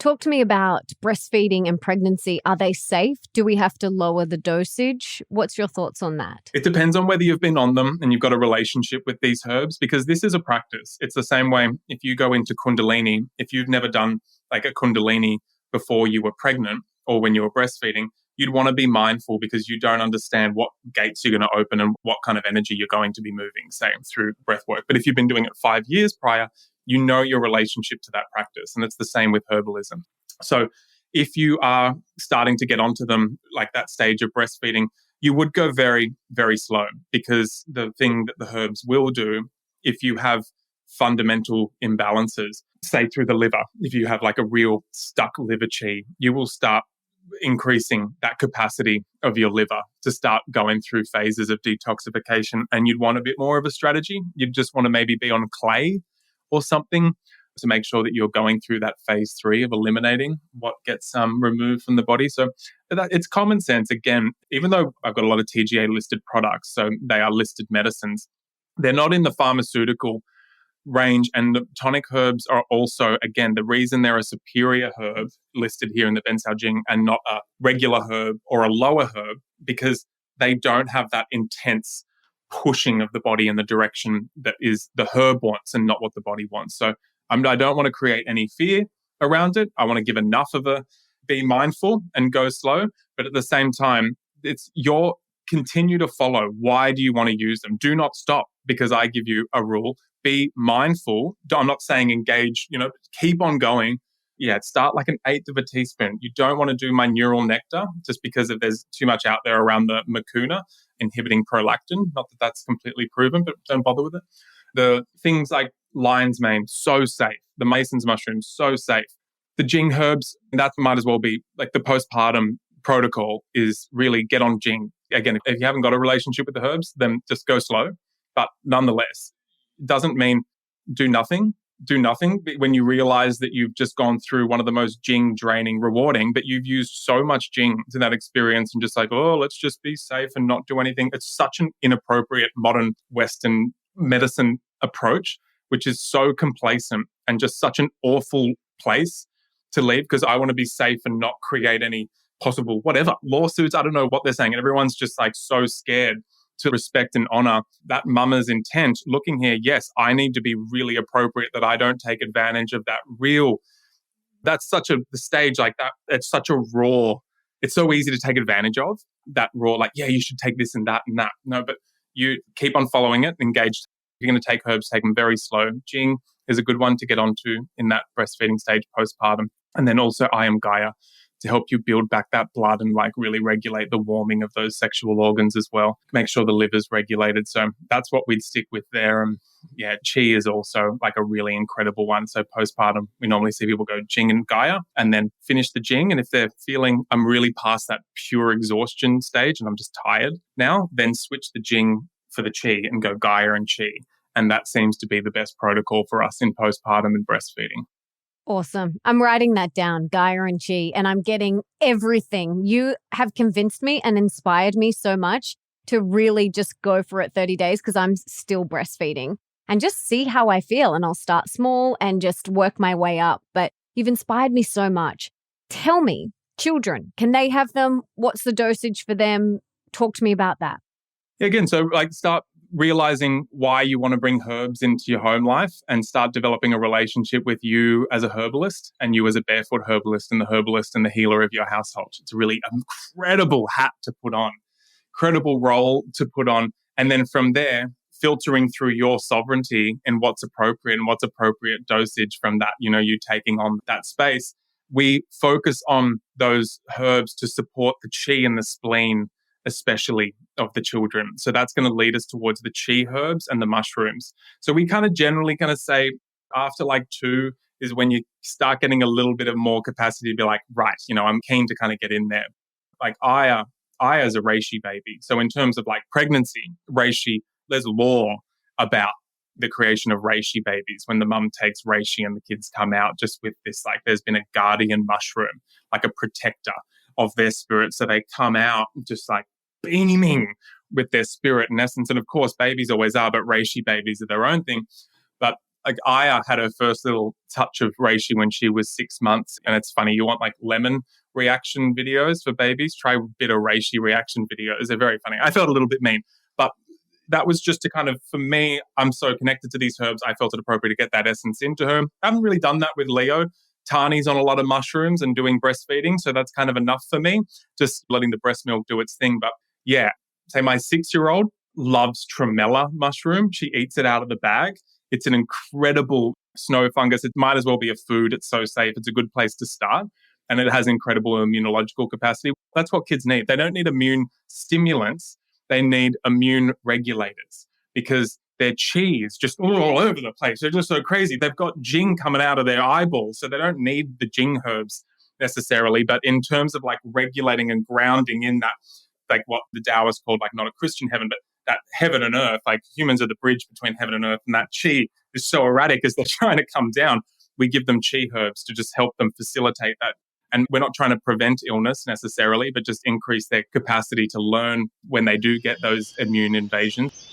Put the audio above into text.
Talk to me about breastfeeding and pregnancy. Are they safe? Do we have to lower the dosage? What's your thoughts on that? It depends on whether you've been on them and you've got a relationship with these herbs, because this is a practice. It's the same way if you go into Kundalini, if you've never done like a Kundalini before you were pregnant or when you were breastfeeding, you'd want to be mindful because you don't understand what gates you're going to open and what kind of energy you're going to be moving, say, through breath work. But if you've been doing it 5 years prior, you know your relationship to that practice. And it's the same with herbalism. So if you are starting to get onto them, like that stage of breastfeeding, you would go very, very slow, because the thing that the herbs will do, if you have fundamental imbalances, say through the liver, if you have like a real stuck liver chi, you will start increasing that capacity of your liver to start going through phases of detoxification. And you'd want a bit more of a strategy. You'd just want to maybe be on clay or something to make sure that you're going through that phase 3 of eliminating what gets removed from the body. So it's common sense. Again, even though I've got a lot of TGA listed products, so they are listed medicines, they're not in the pharmaceutical range. And the tonic herbs are also, again, the reason they're a superior herb listed here in the Ben Sao Jing and not a regular herb or a lower herb, because they don't have that intense pushing of the body in the direction that is the herb wants and not what the body wants. So I don't want to create any fear around it. I want to give enough of be mindful and go slow. But at the same time, it's your continue to follow. Why do you want to use them? Do not stop because I give you a rule. Be mindful. I'm not saying engage, keep on going. Yeah, start like an eighth of a teaspoon. You don't want to do my neural nectar just because there's too much out there around the mucuna inhibiting prolactin. Not that that's completely proven, but don't bother with it. The things like lion's mane, so safe. The Mason's mushroom, so safe. The Jing herbs, that might as well be like the postpartum protocol is really get on Jing. Again, if you haven't got a relationship with the herbs, then just go slow. But nonetheless, it doesn't mean do nothing. Do nothing when you realize that you've just gone through one of the most Jing draining, rewarding, but you've used so much Jing to that experience and just like, oh, let's just be safe and not do anything. It's such an inappropriate modern Western medicine approach, which is so complacent and just such an awful place to leave, because I want to be safe and not create any possible whatever lawsuits. I don't know what they're saying. And everyone's just like so scared to respect and honor that mama's intent. Looking here, yes, I need to be really appropriate that I don't take advantage of that that's such the stage like that. It's such a raw, it's so easy to take advantage of that raw, like, yeah, you should take this and that and that. No, but you keep on following it, engaged. If you're going to take herbs, take them very slow. Jing is a good one to get onto in that breastfeeding stage postpartum. And then also I am Gaia to help you build back that blood and like really regulate the warming of those sexual organs as well. Make sure the liver's regulated. So that's what we'd stick with there. And yeah, Qi is also like a really incredible one. So postpartum, we normally see people go Jing and Gaia and then finish the Jing. And if they're feeling I'm really past that pure exhaustion stage and I'm just tired now, then switch the Jing for the Qi and go Gaia and Qi. And that seems to be the best protocol for us in postpartum and breastfeeding. Awesome. I'm writing that down, Gaia and Qi, and I'm getting everything. You have convinced me and inspired me so much to really just go for it 30 days because I'm still breastfeeding and just see how I feel. And I'll start small and just work my way up. But you've inspired me so much. Tell me, children, can they have them? What's the dosage for them? Talk to me about that. Again, so like start realizing why you want to bring herbs into your home life and start developing a relationship with you as a herbalist and you as a barefoot herbalist and the healer of your household. It's a really incredible hat to put on, incredible role to put on. And then from there, filtering through your sovereignty and what's appropriate dosage from that, you taking on that space. We focus on those herbs to support the chi and the spleen, especially of the children. So that's going to lead us towards the Qi herbs and the mushrooms. So we kind of generally say after like 2 is when you start getting a little bit of more capacity to be like, right, I'm keen to kind of get in there. Like Aya is a reishi baby. So in terms of like pregnancy, reishi, there's law about the creation of reishi babies when the mum takes reishi and the kids come out just with this, like there's been a guardian mushroom, like a protector of their spirit. So they come out just like beaming with their spirit and essence. And of course, babies always are, but reishi babies are their own thing. But Like Aya had her first little touch of reishi when she was 6 months. And it's funny, you want like lemon reaction videos for babies, try bitter reishi reaction videos. They're very funny. I felt a little bit mean, but that was just to kind of, for me, I'm so connected to these herbs. I felt it appropriate to get that essence into her. I haven't really done that with Leo. Tani's on a lot of mushrooms and doing breastfeeding. So that's kind of enough for me, just letting the breast milk do its thing. But yeah, say my 6-year-old loves tremella mushroom. She eats it out of the bag. It's an incredible snow fungus. It might as well be a food. It's so safe. It's a good place to start. And it has incredible immunological capacity. That's what kids need. They don't need immune stimulants. They need immune regulators because their chi is just all over the place. They're just so crazy. They've got jing coming out of their eyeballs. So they don't need the jing herbs necessarily. But in terms of like regulating and grounding in that, like what the Taoist called like not a Christian heaven, but that heaven and earth, like humans are the bridge between heaven and earth. And that chi is so erratic as they're trying to come down. We give them chi herbs to just help them facilitate that. And we're not trying to prevent illness necessarily, but just increase their capacity to learn when they do get those immune invasions.